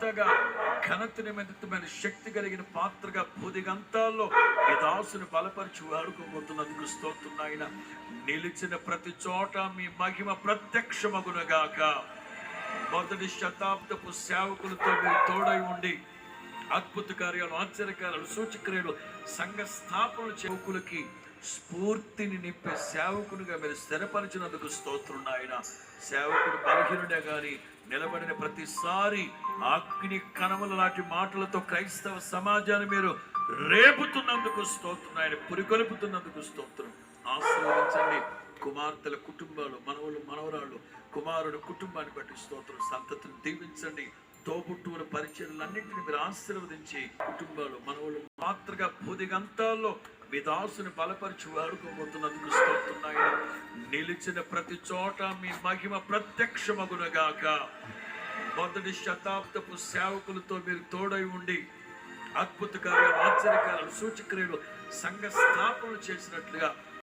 అంతగా ఘనత నిమిత్తమైన శక్తి కలిగిన పాత్రగా భూదిగంతాల్లో ఈ దాసుని బలపరిచి వాడుకోబోతున్నందుకు స్తోత్రం నాయన. నిలిచిన ప్రతి చోట మీ మహిమ ప్రత్యక్షమగునగాక. మొదటి శతాబ్దపు సేవకులతో మీరు తోడై ఉండి అద్భుత కార్యాలు, ఆశ్చర్యకార్యాలు, సూచక్రియలు, సంఘ స్థాపన సేవకులకి స్ఫూర్తిని నింపే సేవకునిగా మీరు స్థిరపరిచినందుకు స్తోత్రం నాయన. సేవకుడు బలహీనుడే గాని నిలబడిన ప్రతిసారి అగ్ని కణముల లాంటి మాటలతో క్రైస్తవ సమాజాన్ని మీరు రేపుతున్నందుకు స్తోత్రం నాయన. పురికొల్పుతున్నందుకు స్తోత్రం. ఆశీర్వదించండి కుమార్తెల కుటుంబాలు, మనవలు మనవరాళ్ళు, కుమారుడు కుటుంబాన్ని బట్టి స్తోత్రం. సంతతిని దీవించండి. తోబుట్టువుల పరిచయాలన్నింటినీ మీరు ఆశీర్వదించి కుటుంబాలు మనవలు మాత్రగా భూదిగంతాల్లో మీ దాసుని బలపరిచి వాడుకోబోతున్నందుకు స్తోత్రం నాయన. నిలిచిన ప్రతి చోట మీ మహిమ ప్రత్యక్షమగునగాక. మొదటి శతాబ్దపు సేవకులతో మీరు తోడై ఉండి అద్భుత కార్యాలు, ఆశ్చర్యకార్యాలు, సూచక్రియలు, సంఘ స్థాపన చేసినట్లుగా